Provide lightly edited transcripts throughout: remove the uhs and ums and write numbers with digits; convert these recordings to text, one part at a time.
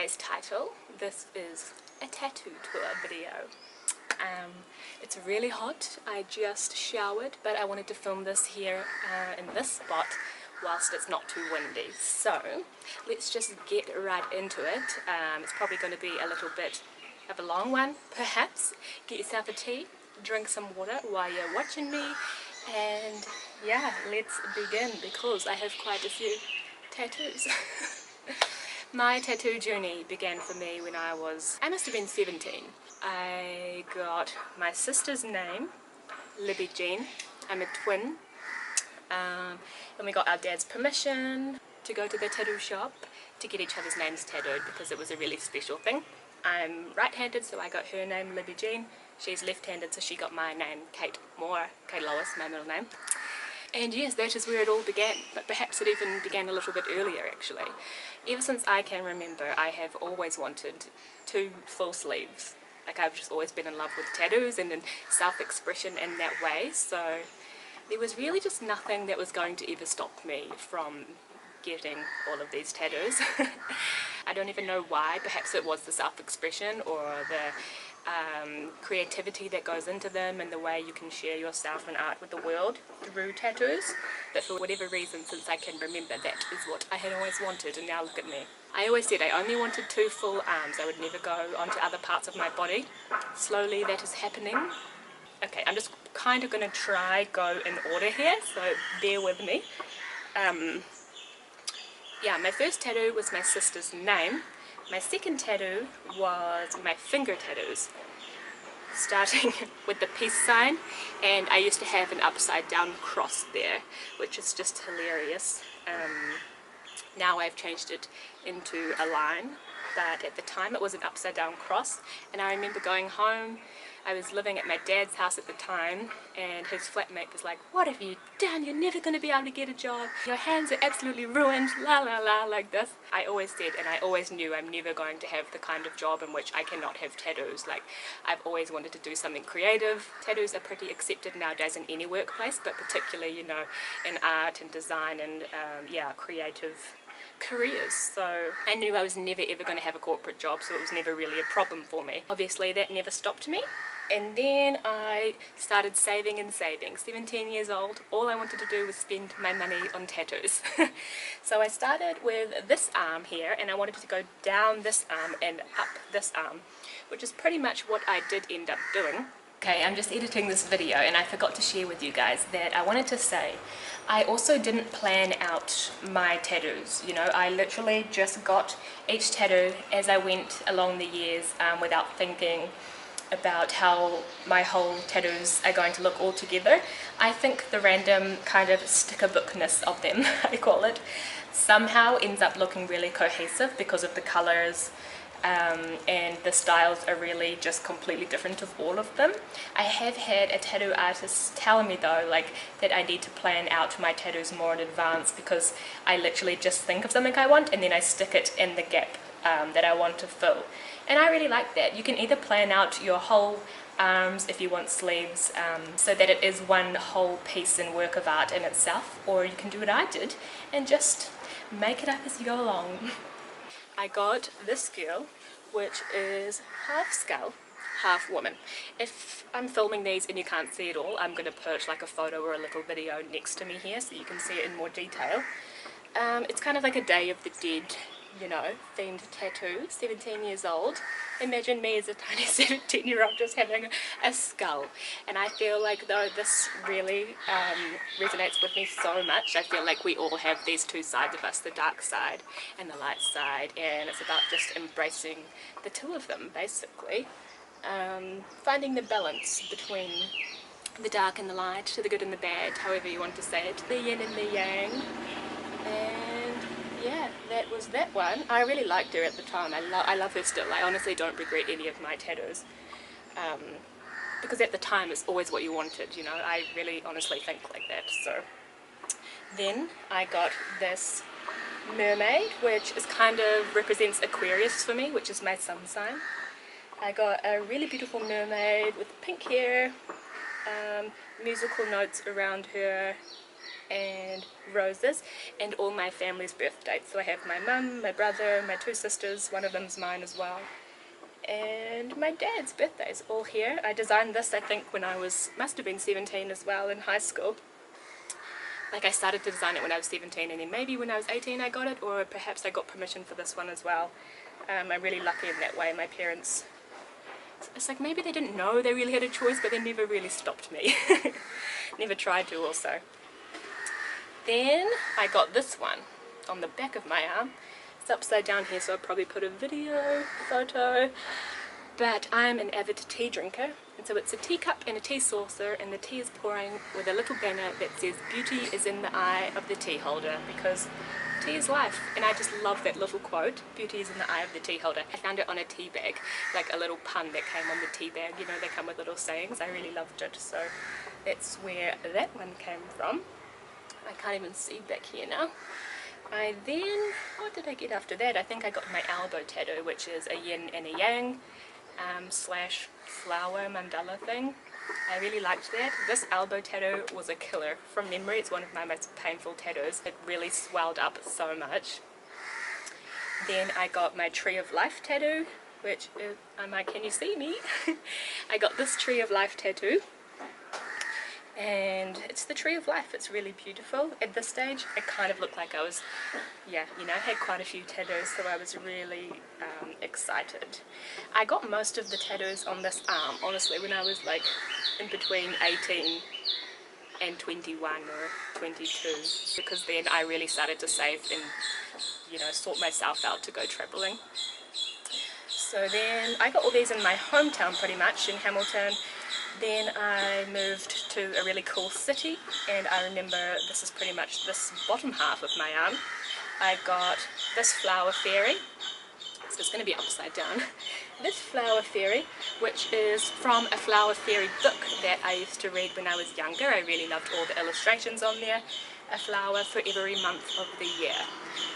today's title. This is a tattoo tour video. It's really hot. I just showered, but I wanted to film this here in this spot whilst it's not too windy. So let's just get right into it. It's probably going to be a little bit of a long one, perhaps. Get yourself a tea, drink some water while you're watching me, and yeah, let's begin because I have quite a few tattoos. My tattoo journey began for me when I must have been 17. I got my sister's name, Libby Jean. I'm a twin. And we got our dad's permission to go to the tattoo shop to get each other's names tattooed because it was a really special thing. I'm right-handed, so I got her name, Libby Jean. She's left-handed, so she got my name, Kate Moore, Kate Lois, my middle name. And yes, that is where it all began, but perhaps it even began a little bit earlier actually. Ever since I can remember, I have always wanted 2 full sleeves. Like, I've just always been in love with tattoos and in self-expression in that way, so there was really just nothing that was going to ever stop me from getting all of these tattoos. I don't even know why. Perhaps it was the self-expression or the creativity that goes into them and the way you can share yourself and art with the world through tattoos. But for whatever reason, since I can remember, that is what I had always wanted, and now look at me. I always said I only wanted 2 full arms. I would never go onto other parts of my body. Slowly that is happening. Okay, I'm just kind of going to try go in order here, so bear with me. Yeah, my first tattoo was my sister's name. My second tattoo was my finger tattoos, starting with the peace sign, and I used to have an upside down cross there, which is just hilarious. Now I've changed it into a line, but at the time it was an upside down cross, and I remember going home. I was living at my dad's house at the time, and his flatmate was like, "What have you done? You're never going to be able to get a job. Your hands are absolutely ruined, la la la," like this. I always said, and I always knew, I'm never going to have the kind of job in which I cannot have tattoos. Like, I've always wanted to do something creative. Tattoos are pretty accepted nowadays in any workplace, but particularly, you know, in art and design and, yeah, creative careers. So I knew I was never ever going to have a corporate job, so it was never really a problem for me. Obviously that never stopped me, and then I started saving and saving. 17 years old, all I wanted to do was spend my money on tattoos. So I started with this arm here, and I wanted to go down this arm and up this arm, which is pretty much what I did end up doing. Okay, I'm just editing this video, and I forgot to share with you guys that I wanted to say I also didn't plan out my tattoos. You know, I literally just got each tattoo as I went along the years without thinking about how my whole tattoos are going to look all together. I think the random kind of sticker bookness of them, I call it, somehow ends up looking really cohesive because of the colors. And the styles are really just completely different of all of them. I have had a tattoo artist tell me though, like, that I need to plan out my tattoos more in advance because I literally just think of something I want and then I stick it in the gap that I want to fill. And I really like that. You can either plan out your whole arms if you want sleeves, so that it is one whole piece and work of art in itself, or you can do what I did and just make it up as you go along. I got this girl, which is half skull, half woman. If I'm filming these and you can't see it all, I'm going to put like a photo or a little video next to me here so you can see it in more detail. It's kind of like a Day of the Dead, you know, themed tattoo. 17 years old. Imagine me as a tiny 17-year-old just having a skull. And I feel like though this really resonates with me so much. I feel like we all have these 2 sides of us, the dark side and the light side, and it's about just embracing the 2 of them basically. Finding the balance between the dark and the light, the good and the bad, however you want to say it, the yin and the yang. And yeah, that was that one. I really liked her at the time. I love her still. I honestly don't regret any of my tattoos. Because at the time it's always what you wanted, you know. I really honestly think like that. So then I got this mermaid, which is kind of represents Aquarius for me, which is my sun sign. I got a really beautiful mermaid with pink hair, musical notes around her, and roses, and all my family's birth dates. So I have my mum, my brother, my two sisters, one of them's mine as well, and my dad's birthdays all here. I designed this, I think, when I must have been 17 as well, in high school. Like, I started to design it when I was 17, and then maybe when I was 18 I got it, or perhaps I got permission for this one as well. I'm really lucky in that way. My parents, it's like maybe they didn't know they really had a choice, but they never really stopped me. Never tried to also. Then I got this one on the back of my arm. It's upside down here, so I'll probably put a video, photo. But I'm an avid tea drinker, and so it's a teacup and a tea saucer, and the tea is pouring with a little banner that says "Beauty is in the eye of the tea holder," because tea is life, and I just love that little quote, "Beauty is in the eye of the tea holder." I found it on a tea bag, like a little pun that came on the tea bag, you know, they come with little sayings. I really loved it, so that's where that one came from. I can't even see back here now. What did I get after that? I think I got my elbow tattoo, which is a yin and a yang slash flower mandala thing. I really liked that. This elbow tattoo was a killer. From memory, it's one of my most painful tattoos. It really swelled up so much. Then I got my Tree of Life tattoo, which is, I'm like, can you see me? I got this Tree of Life tattoo, and it's the Tree of Life. It's really beautiful. At this stage, I kind of looked like I was, yeah, you know, I had quite a few tattoos, so I was really excited. I got most of the tattoos on this arm, honestly, when I was like in between 18 and 21 or 22, because then I really started to save and, you know, sort myself out to go traveling. So then I got all these in my hometown pretty much, in Hamilton. Then I moved to a really cool city, and I remember this is pretty much this bottom half of my arm. I got this flower fairy, so it's going to be upside down. This flower fairy, which is from a flower fairy book that I used to read when I was younger. I really loved all the illustrations on there. A flower for every month of the year.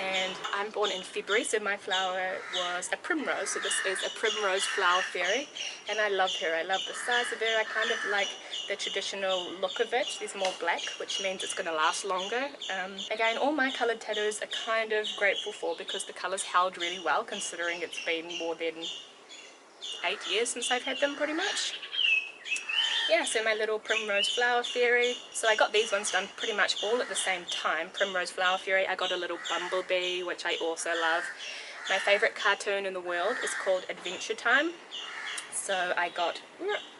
And I'm born in February, so my flower was a primrose. So this is a primrose flower fairy, and I love her. I love the size of her. I kind of like the traditional look of it. She's more black, which means it's going to last longer. Again, all my coloured tattoos are kind of grateful for, because the colours held really well, considering it's been more than 8 years since I've had them pretty much. Yeah, so my little primrose flower fairy. So I got these ones done pretty much all at the same time. Primrose flower fairy. I got a little bumblebee, which I also love. My favourite cartoon in the world is called Adventure Time. So I got,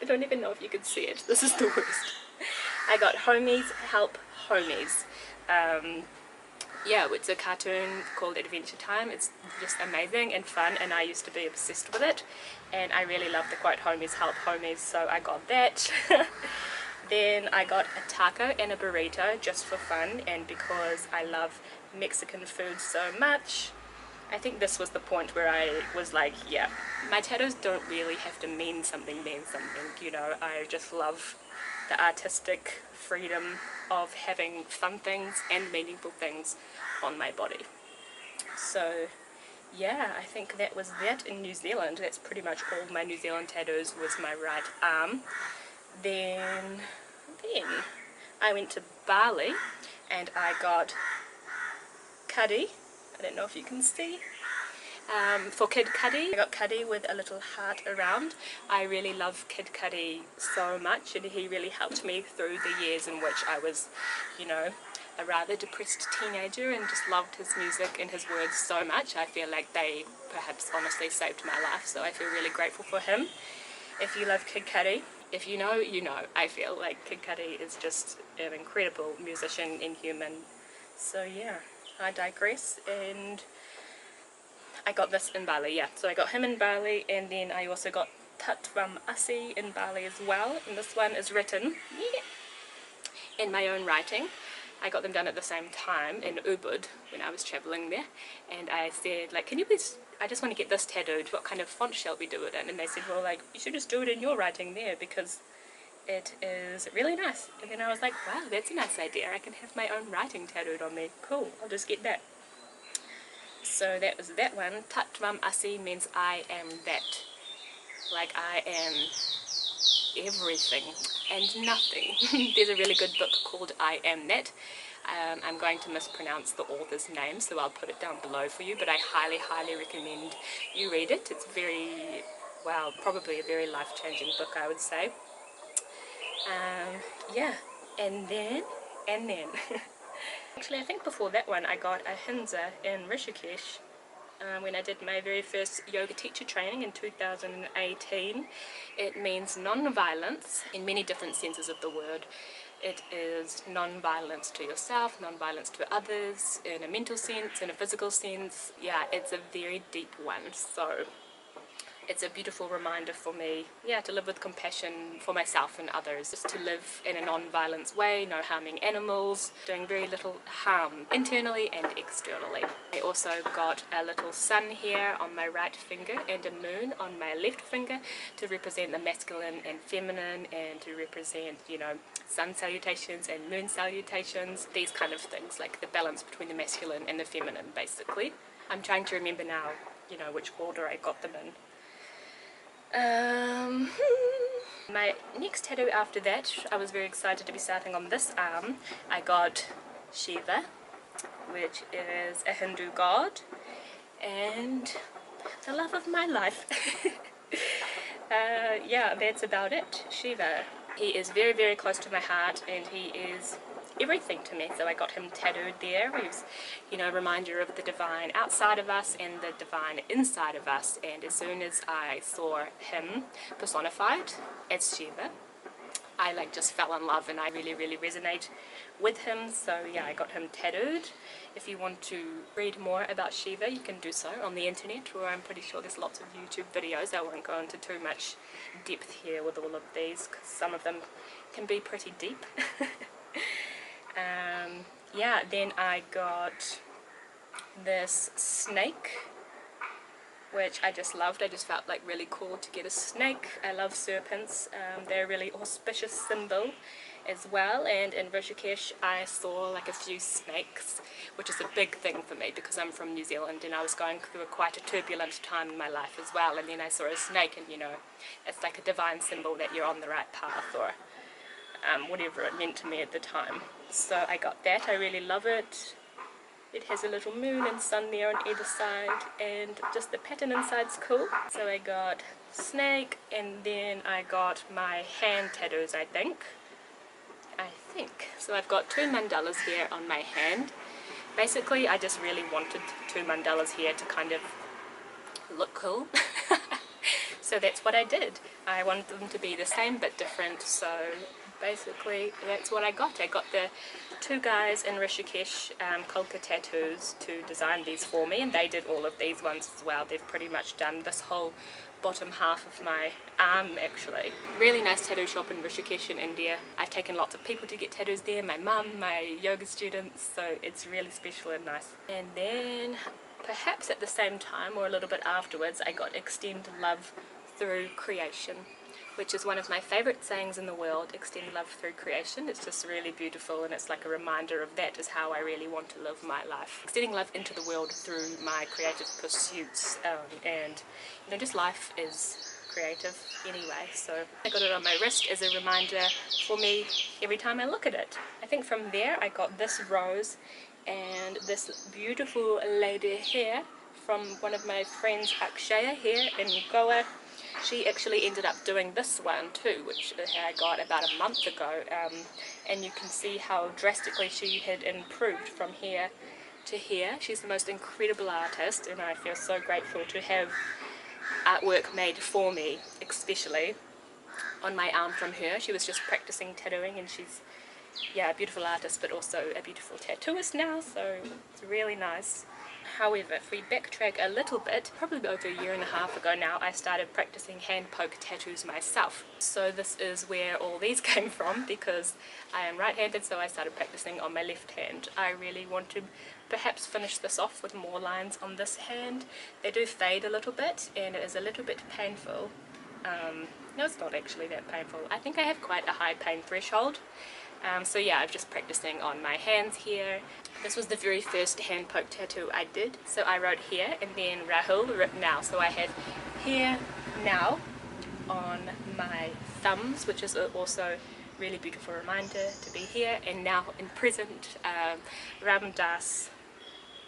I don't even know if you can see it. This is the worst. I got Homies Help Homies. Yeah, it's a cartoon called Adventure Time. It's just amazing and fun, and I used to be obsessed with it, and I really love the quote, "Homies help homies," so I got that. Then I got a taco and a burrito just for fun, and because I love Mexican food so much. I think this was the point where I was like, yeah, my tattoos don't really have to mean something, you know. I just love the artistic freedom of having fun things and meaningful things on my body. So yeah, I think that was that in New Zealand. That's pretty much all my New Zealand tattoos, was my right arm. Then I went to Bali, and I got Cuddy. I don't know if you can see. For Kid Cudi, I got Cuddy with a little heart around. I really love Kid Cudi so much, and he really helped me through the years in which I was, you know, a rather depressed teenager, and just loved his music and his words so much. I feel like they perhaps honestly saved my life, so I feel really grateful for him. If you love Kid Cudi, if you know, you know. I feel like Kid Cudi is just an incredible musician and human. So yeah, I digress, and I got this in Bali, yeah. So I got him in Bali, and then I also got Tatvam Asi in Bali as well. And this one is written in my own writing. I got them done at the same time in Ubud when I was travelling there. And I said, like, can you please, I just want to get this tattooed. What kind of font shall we do it in? And they said, well, like, you should just do it in your writing there, because it is really nice. And then I was like, wow, that's a nice idea. I can have my own writing tattooed on me. Cool, I'll just get that. So that was that one. Tatvam Asi means I am that. Like, I am everything. and nothing. There's a really good book called I Am That. I'm going to mispronounce the author's name, so I'll put it down below for you, but I highly recommend you read it. It's very, well, probably a very life-changing book, I would say. Yeah, and then actually I think before that one I got a Hinza in Rishikesh when I did my very first yoga teacher training in 2018. It means non-violence in many different senses of the word. It is non-violence to yourself, non-violence to others, in a mental sense, in a physical sense. Yeah, it's a very deep one, so it's a beautiful reminder for me, yeah, to live with compassion for myself and others, just to live in a non-violence way, no harming animals, doing very little harm internally and externally. I also got a little sun here on my right finger and a moon on my left finger to represent the masculine and feminine, and to represent, you know, sun salutations and moon salutations, these kind of things, like the balance between the masculine and the feminine, basically. I'm trying to remember now, you know, which order I got them in. My next tattoo after that, I was very excited to be starting on this arm. I got Shiva, which is a Hindu god, and the love of my life. Yeah, that's about it. Shiva. He is very close to my heart, and he is everything to me, so I got him tattooed there. He was, you know, a reminder of the divine outside of us and the divine inside of us, and as soon as I saw him personified as Shiva, I like just fell in love, and I really resonate with him. So yeah, I got him tattooed. If you want to read more about Shiva, you can do so on the internet, or I'm pretty sure there's lots of YouTube videos. I won't go into too much depth here with all of these, because some of them can be pretty deep. Yeah, then I got this snake, which I just loved. I just felt like really cool to get a snake. I love serpents. They're a really auspicious symbol as well, and in Rishikesh I saw like a few snakes, which is a big thing for me because I'm from New Zealand and I was going through quite a turbulent time in my life as well, and then I saw a snake, and you know, it's like a divine symbol that you're on the right path, or whatever it meant to me at the time. So I got that. I really love it. It has a little moon and sun there on either side, and just the pattern inside's cool. So I got snake, and then I got my hand tattoos, I think. So I've got 2 mandalas here on my hand. Basically, I just really wanted 2 mandalas here to kind of look cool. So that's what I did. I wanted them to be the same but different, so basically that's what I got. I got the 2 guys in Rishikesh, Kolka Tattoos, to design these for me, and they did all of these ones as well. They've pretty much done this whole bottom half of my arm, actually. Really nice tattoo shop in Rishikesh in India. I've taken lots of people to get tattoos there, my mum, my yoga students, so it's really special and nice. And then perhaps at the same time or a little bit afterwards, I got Extend Love Through Creation, which is one of my favorite sayings in the world. Extend love through creation. It's just really beautiful, and it's like a reminder of that is how I really want to live my life. Extending love into the world through my creative pursuits, and you know, just life is creative anyway. So I got it on my wrist as a reminder for me every time I look at it. I think from there I got this rose and this beautiful lady here from one of my friends, Akshaya, here in Goa. She actually ended up doing this one too, which I got about a month ago, and you can see how drastically she had improved from here to here. She's the most incredible artist, and I feel so grateful to have artwork made for me, especially on my arm from her. She was just practicing tattooing, and she's, yeah, a beautiful artist but also a beautiful tattooist now, so it's really nice. However, if we backtrack a little bit, probably over a year and a half ago now, I started practicing hand poke tattoos myself. So this is where all these came from, because I am right-handed, so I started practicing on my left hand. I really want to perhaps finish this off with more lines on this hand. They do fade a little bit, and it is a little bit painful. No, it's not actually that painful. I think I have quite a high pain threshold. So yeah, I'm just practicing on my hands here. This was the very first hand poke tattoo I did. So I wrote here, and then Rahul written now. So I had here now on my thumbs, which is also really beautiful reminder to be here and now in present. Ram Dass,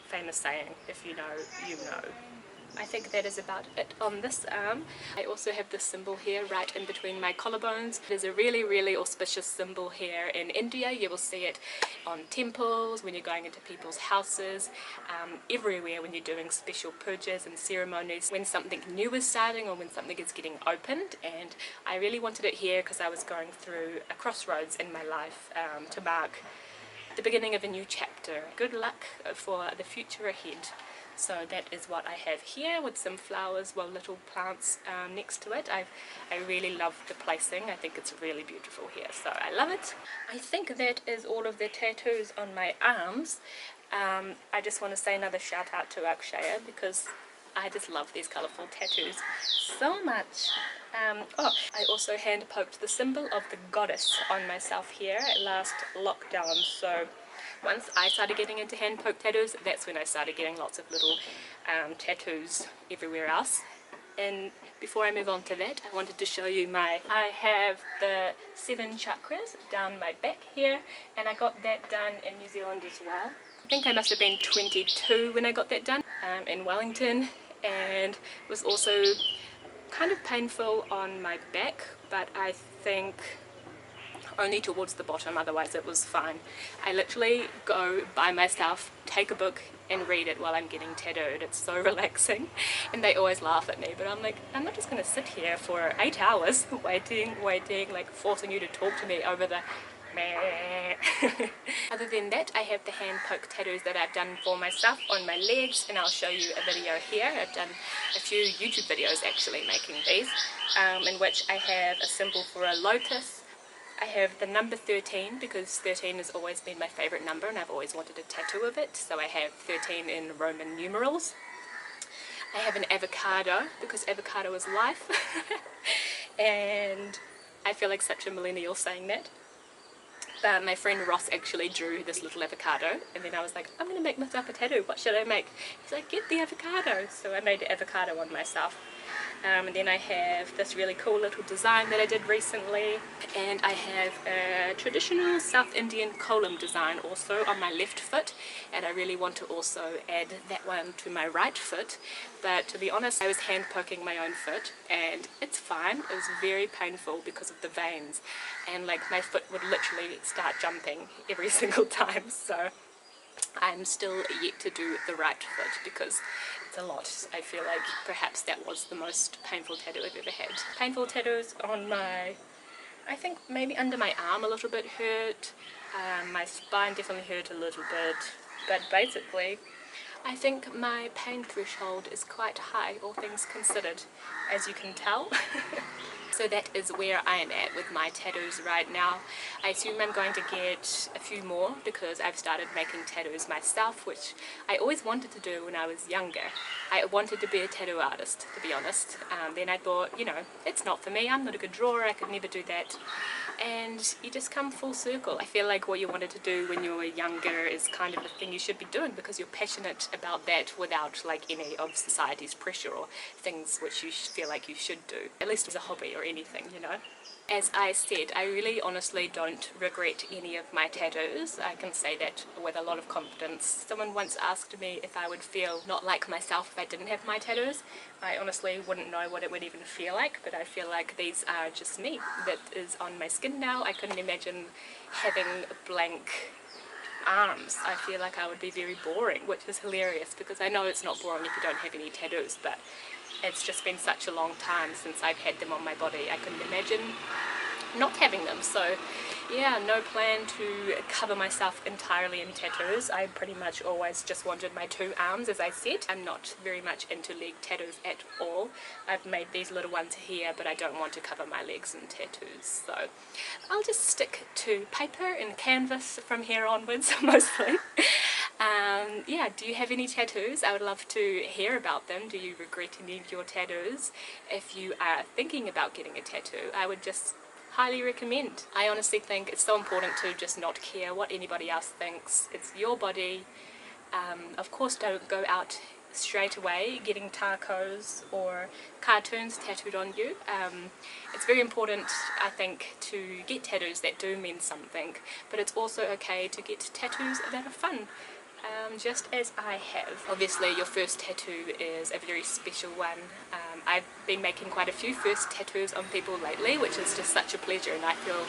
famous saying, if you know, you know. I think that is about it on this arm. I also have this symbol here right in between my collarbones. There's a really auspicious symbol here in India. You will see it on temples, when you're going into people's houses, everywhere when you're doing special pujas and ceremonies, when something new is starting or when something is getting opened. And I really wanted it here because I was going through a crossroads in my life to mark the beginning of a new chapter. Good luck for the future ahead. So that is what I have here with some flowers, well, little plants next to it. I really love the placing. I think it's really beautiful here, so I love it. I think that is all of the tattoos on my arms. I just want to say another shout out to Akshaya because I just love these colourful tattoos so much. I also hand poked the symbol of the goddess on myself here at last lockdown, so once I started getting into hand poke tattoos, that's when I started getting lots of little tattoos everywhere else. And before I move on to that, I wanted to show you I have the 7 chakras down my back here, and I got that done in New Zealand as well. I think I must have been 22 when I got that done in Wellington, and it was also kind of painful on my back, but I think only towards the bottom, otherwise it was fine. I literally go by myself, take a book and read it while I'm getting tattooed. It's so relaxing, and they always laugh at me, but I'm like, I'm not just gonna sit here for 8 hours waiting, like forcing you to talk to me over the meh. Other than that, I have the hand poke tattoos that I've done for myself on my legs, and I'll show you a video here. I've done a few YouTube videos actually making these, in which I have a symbol for a lotus. I have the number 13 because 13 has always been my favourite number and I've always wanted a tattoo of it, so I have 13 in Roman numerals. I have an avocado because avocado is life and I feel like such a millennial saying that. But my friend Ross actually drew this little avocado, and then I was like, I'm going to make myself a tattoo, what should I make? He's like, get the avocado. So I made the avocado on myself. And then I have this really cool little design that I did recently, and I have a traditional South Indian kolam design also on my left foot, and I really want to also add that one to my right foot. But to be honest, I was hand poking my own foot and it's fine. It was very painful because of the veins, and like my foot would literally start jumping every single time, so I'm still yet to do the right foot because it's a lot. I feel like perhaps that was the most painful tattoo I've ever had. Painful tattoos on my, I think maybe under my arm a little bit hurt, my spine definitely hurt a little bit, but basically I think my pain threshold is quite high, all things considered, as you can tell. So that is where I am at with my tattoos right now. I assume I'm going to get a few more because I've started making tattoos myself, which I always wanted to do when I was younger. I wanted to be a tattoo artist, to be honest. Then I thought, you know, it's not for me, I'm not a good drawer, I could never do that. And you just come full circle. I feel like what you wanted to do when you were younger is kind of the thing you should be doing because you're passionate about that without like any of society's pressure or things which you feel like you should do, at least as a hobby or anything, you know. As I said, I really honestly don't regret any of my tattoos. I can say that with a lot of confidence. Someone once asked me if I would feel not like myself if I didn't have my tattoos. I honestly wouldn't know what it would even feel like, but I feel like these are just me. That is on my skin now. I couldn't imagine having blank arms. I feel like I would be very boring, which is hilarious because I know it's not boring if you don't have any tattoos, but it's just been such a long time since I've had them on my body. I couldn't imagine not having them. So yeah, no plan to cover myself entirely in tattoos. I pretty much always just wanted my 2 arms, as I said. I'm not very much into leg tattoos at all. I've made these little ones here, but I don't want to cover my legs in tattoos. So I'll just stick to paper and canvas from here onwards, mostly. Yeah, do you have any tattoos? I would love to hear about them. Do you regret any of your tattoos? If you are thinking about getting a tattoo, I would just highly recommend. I honestly think it's so important to just not care what anybody else thinks. It's your body. Of course, don't go out straight away getting tacos or cartoons tattooed on you. It's very important, I think, to get tattoos that do mean something, but it's also okay to get tattoos that are fun. Just as I have. Obviously your first tattoo is a very special one. I've been making quite a few first tattoos on people lately, which is just such a pleasure, and I feel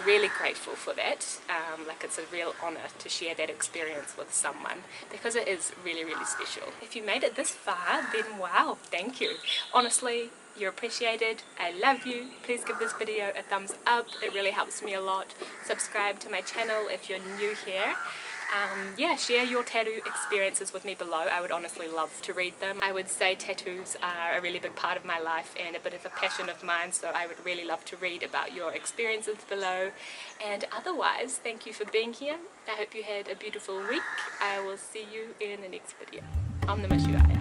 really grateful for that. Like it's a real honour to share that experience with someone, because it is really, really special. If you made it this far, then wow, thank you. Honestly, you're appreciated. I love you. Please give this video a thumbs up. It really helps me a lot. Subscribe to my channel if you're new here. Yeah, share your tattoo experiences with me below. I would honestly love to read them. I would say tattoos are a really big part of my life and a bit of a passion of mine, so I would really love to read about your experiences below. And otherwise, thank you for being here. I hope you had a beautiful week. I will see you in the next video. Om Namah Shivaya.